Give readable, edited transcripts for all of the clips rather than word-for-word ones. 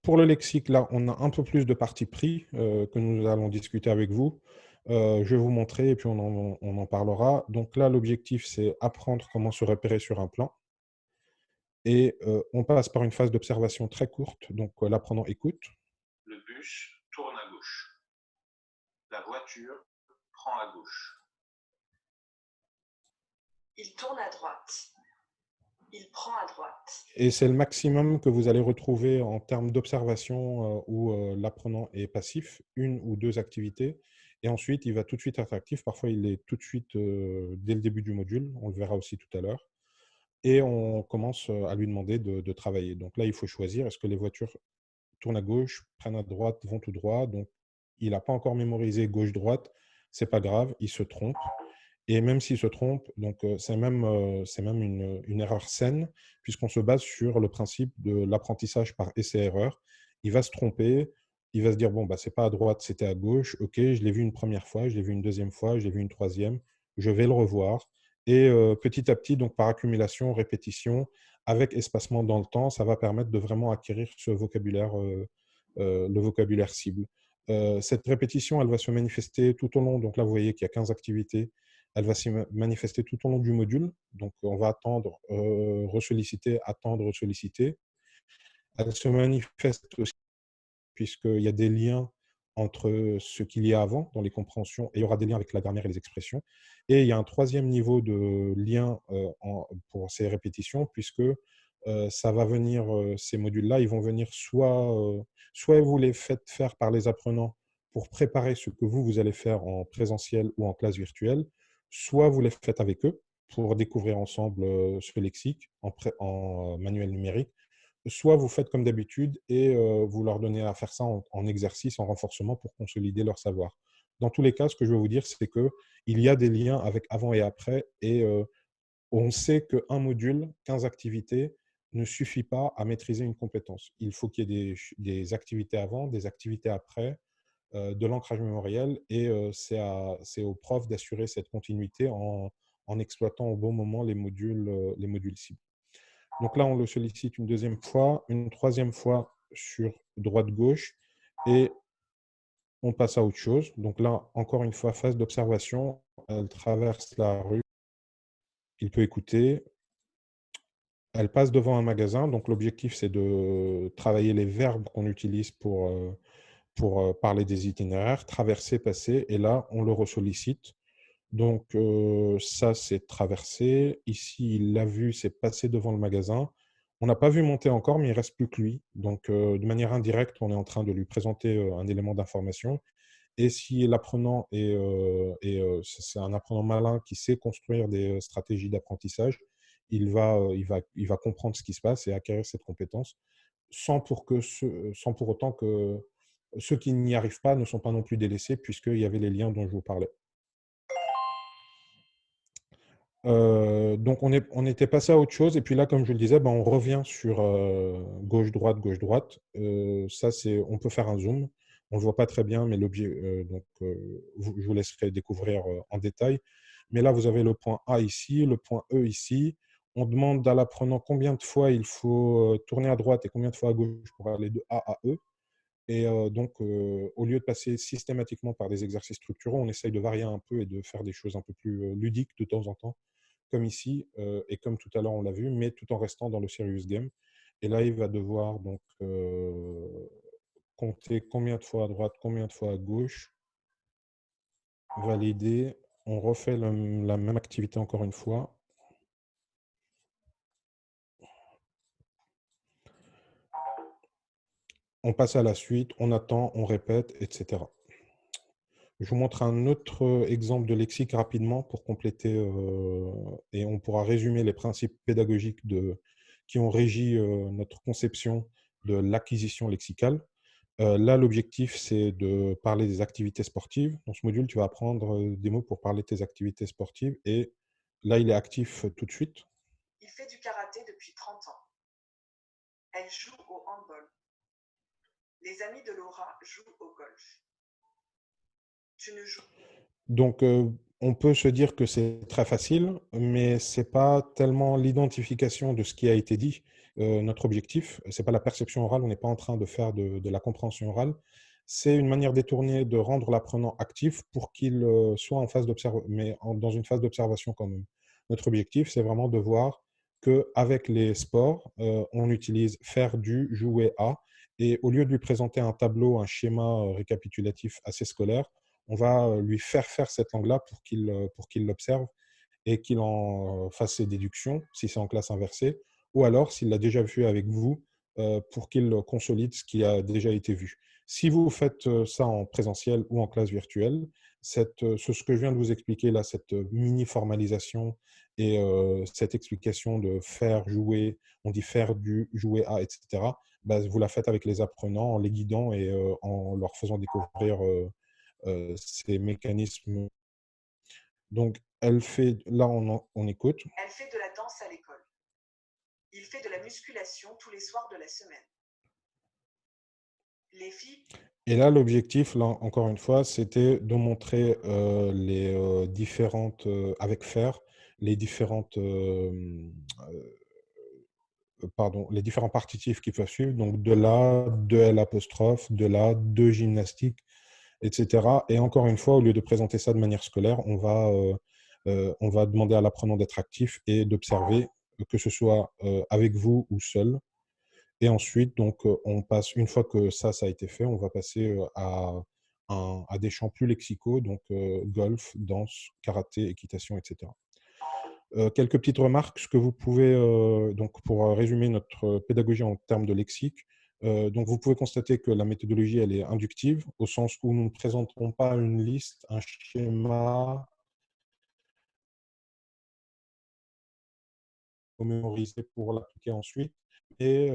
Pour le lexique, là, on a un peu plus de parti pris que nous allons discuter avec vous. Je vais vous montrer et puis on en parlera. Donc là, l'objectif, c'est apprendre comment se repérer sur un plan. Et on passe par une phase d'observation très courte. Donc l'apprenant écoute. Le bus tourne à gauche. La voiture prend à gauche. Il tourne à droite. Il prend à droite. Et c'est le maximum que vous allez retrouver en termes d'observation où l'apprenant est passif, une ou deux activités. Et ensuite, il va tout de suite être actif. Parfois, il est tout de suite dès le début du module. On le verra aussi tout à l'heure. Et on commence à lui demander de travailler. Donc là, il faut choisir, est-ce que les voitures tournent à gauche, prennent à droite, vont tout droit. Donc, il n'a pas encore mémorisé gauche-droite. C'est pas grave, il se trompe. Et même s'il se trompe, donc c'est même une erreur saine, puisqu'on se base sur le principe de l'apprentissage par essai-erreur. Il va se tromper, il va se dire, bon, bah, c'est pas à droite, c'était à gauche. OK, je l'ai vu une première fois, je l'ai vu une deuxième fois, je l'ai vu une troisième. Je vais le revoir. Et petit à petit, donc par accumulation, répétition, avec espacement dans le temps, ça va permettre de vraiment acquérir ce vocabulaire, le vocabulaire cible. Cette répétition, elle va se manifester tout au long. Donc là, vous voyez qu'il y a 15 activités. Elle va se manifester tout au long du module. Donc, on va attendre, ressolliciter, attendre, ressolliciter. Elle se manifeste aussi puisqu'il y a des liens entre ce qu'il y a avant dans les compréhensions et il y aura des liens avec la grammaire et les expressions. Et il y a un troisième niveau de lien pour ces répétitions puisque ça va venir, ces modules-là, ils vont venir soit vous les faites faire par les apprenants pour préparer ce que vous allez faire en présentiel ou en classe virtuelle, soit vous les faites avec eux pour découvrir ensemble ce lexique en manuel numérique, soit vous faites comme d'habitude et vous leur donnez à faire ça en exercice, en renforcement pour consolider leur savoir. Dans tous les cas, ce que je veux vous dire, c'est qu'il y a des liens avec avant et après et on sait qu'un module, 15 activités, ne suffit pas à maîtriser une compétence. Il faut qu'il y ait des activités avant, des activités après, de l'ancrage mémoriel et c'est au prof d'assurer cette continuité en exploitant au bon moment les modules cibles. Donc là, on le sollicite une deuxième fois, une troisième fois sur droite-gauche et on passe à autre chose. Donc là, encore une fois, phase d'observation. Elle traverse la rue. Il peut écouter. Elle passe devant un magasin. Donc l'objectif, c'est de travailler les verbes qu'on utilise pour parler des itinéraires, traverser, passer. Et là, on le ressollicite. Donc ça, c'est traversé. Ici, il l'a vu, c'est passé devant le magasin. On n'a pas vu monter encore, mais il ne reste plus que lui. Donc de manière indirecte, on est en train de lui présenter un élément d'information. Et si l'apprenant c'est un apprenant malin qui sait construire des stratégies d'apprentissage, il va comprendre ce qui se passe et acquérir cette compétence sans pour autant que ceux qui n'y arrivent pas ne sont pas non plus délaissés, puisqu'il y avait les liens dont je vous parlais. Donc on était passé à autre chose et puis là, comme je le disais, ben, on revient sur gauche-droite, gauche-droite. Ça, on peut faire un zoom. On ne le voit pas très bien, mais l'objet, je vous laisserai découvrir en détail. Mais là, vous avez le point A ici, le point E ici. On demande à l'apprenant combien de fois il faut tourner à droite et combien de fois à gauche pour aller de A à E. Et donc, au lieu de passer systématiquement par des exercices structurants, on essaye de varier un peu et de faire des choses un peu plus ludiques de temps en temps, comme ici et comme tout à l'heure on l'a vu, mais tout en restant dans le serious game. Et là, il va devoir donc compter combien de fois à droite, combien de fois à gauche, valider. On refait la même activité encore une fois. On passe à la suite, on attend, on répète, etc. Je vous montre un autre exemple de lexique rapidement pour compléter et on pourra résumer les principes pédagogiques qui ont régi notre conception de l'acquisition lexicale. Là, l'objectif, c'est de parler des activités sportives. Dans ce module, tu vas apprendre des mots pour parler de tes activités sportives et là, il est actif tout de suite. Il fait du karaté depuis 30 ans. Elle joue au handball. Les amis de Laura jouent au golf. Tu ne joues. Donc, on peut se dire que c'est très facile, mais ce n'est pas tellement l'identification de ce qui a été dit. Notre objectif, ce n'est pas la perception orale, on n'est pas en train de faire de la compréhension orale. C'est une manière détournée de rendre l'apprenant actif pour qu'il soit en phase d'observation, mais dans une phase d'observation quand même. Notre objectif, c'est vraiment de voir qu'avec les sports, on utilise faire du, jouer à, et au lieu de lui présenter un tableau, un schéma récapitulatif assez scolaire, on va lui faire faire cette langue-là pour qu'il l'observe et qu'il en fasse ses déductions, si c'est en classe inversée, ou alors, s'il l'a déjà vu avec vous, pour qu'il consolide ce qui a déjà été vu. Si vous faites ça en présentiel ou en classe virtuelle, ce que je viens de vous expliquer là, cette mini-formalisation et cette explication de faire, jouer, on dit faire du, jouer à, etc., bah, vous la faites avec les apprenants en les guidant et en leur faisant découvrir ces mécanismes. Donc, elle fait, là, on écoute. Elle fait de la danse à l'école. Il fait de la musculation tous les soirs de la semaine. Les filles. Et là, l'objectif, là, encore une fois, c'était de montrer les différentes, avec faire, les différentes, pardon, les différents partitifs qui peuvent suivre. Donc, de la, de L apostrophe, de la, de gymnastique, etc. Et encore une fois, au lieu de présenter ça de manière scolaire, on va demander à l'apprenant d'être actif et d'observer, que ce soit avec vous ou seul. Et ensuite, donc, on passe, une fois que ça a été fait, on va passer à des champs plus lexicaux, donc golf, danse, karaté, équitation, etc. Quelques petites remarques, ce que vous pouvez, donc pour résumer notre pédagogie en termes de lexique, donc vous pouvez constater que la méthodologie, elle est inductive, au sens où nous ne présenterons pas une liste, un schéma mémoriser pour l'appliquer ensuite. Et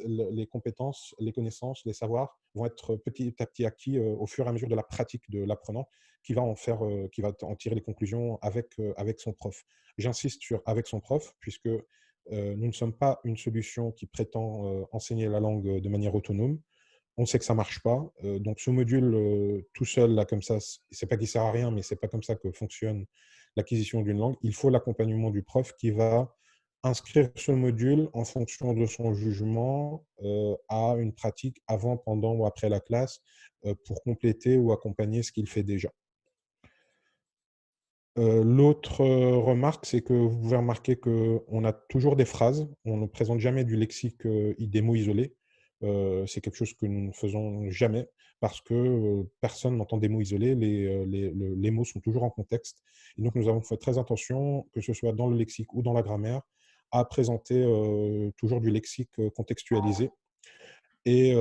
les compétences, les connaissances, les savoirs vont être petit à petit acquis au fur et à mesure de la pratique de l'apprenant qui va en faire, qui va en tirer les conclusions avec son prof. J'insiste sur avec son prof, puisque nous ne sommes pas une solution qui prétend enseigner la langue de manière autonome. On sait que ça ne marche pas. Donc, ce module tout seul, là, comme ça, c'est pas qu'il ne sert à rien, mais ce n'est pas comme ça que fonctionne l'acquisition d'une langue. Il faut l'accompagnement du prof qui va inscrire ce module en fonction de son jugement à une pratique avant, pendant ou après la classe pour compléter ou accompagner ce qu'il fait déjà. L'autre remarque, c'est que vous pouvez remarquer qu'on a toujours des phrases, on ne présente jamais du lexique, des mots isolés. C'est quelque chose que nous ne faisons jamais parce que personne n'entend des mots isolés, les mots sont toujours en contexte. Et donc, nous avons fait très attention, que ce soit dans le lexique ou dans la grammaire, à présenter toujours du lexique contextualisé. Et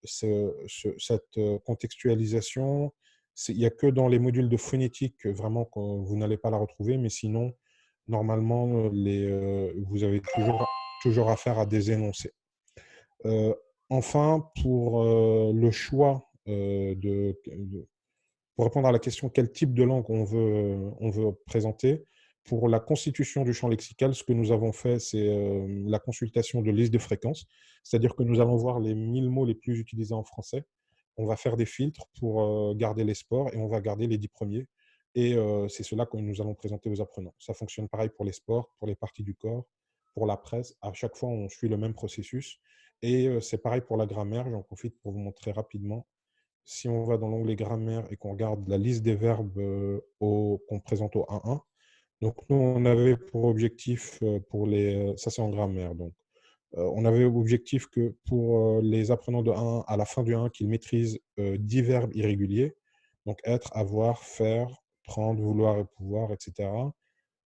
cette contextualisation, il n'y a que dans les modules de phonétique vraiment que vous n'allez pas la retrouver, mais sinon, normalement, vous avez toujours affaire à des énoncés. Enfin, pour le choix pour répondre à la question quel type de langue on veut présenter, pour la constitution du champ lexical, ce que nous avons fait, c'est la consultation de liste de fréquences, c'est-à-dire que nous allons voir les 1000 mots les plus utilisés en français. On va faire des filtres pour garder les sports et on va garder les 10 premiers. Et c'est cela que nous allons présenter aux apprenants. Ça fonctionne pareil pour les sports, pour les parties du corps, pour la presse. À chaque fois, on suit le même processus. Et c'est pareil pour la grammaire. J'en profite pour vous montrer rapidement. Si on va dans l'onglet grammaire et qu'on regarde la liste des verbes qu'on présente au 1-1, donc nous, on avait pour objectif, ça c'est en grammaire, donc on avait objectif que pour les apprenants de 1 à la fin du 1, qu'ils maîtrisent 10 verbes irréguliers, donc être, avoir, faire, prendre, vouloir et pouvoir, etc.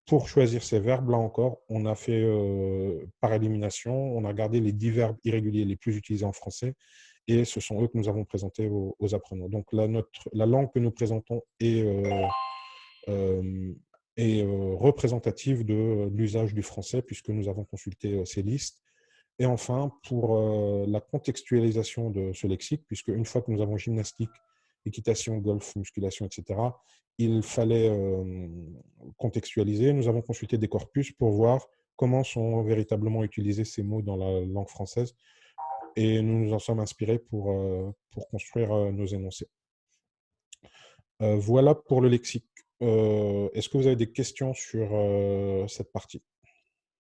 Pour choisir ces verbes, là encore, on a fait par élimination, on a gardé les 10 verbes irréguliers les plus utilisés en français et ce sont eux que nous avons présentés aux apprenants. Donc la langue que nous présentons est représentative de l'usage du français puisque nous avons consulté ces listes. Et enfin, pour la contextualisation de ce lexique, puisque une fois que nous avons gymnastique, équitation, golf, musculation, etc., il fallait contextualiser. Nous avons consulté des corpus pour voir comment sont véritablement utilisés ces mots dans la langue française. Et nous nous en sommes inspirés pour construire nos énoncés. Voilà pour le lexique. Est-ce que vous avez des questions sur cette partie?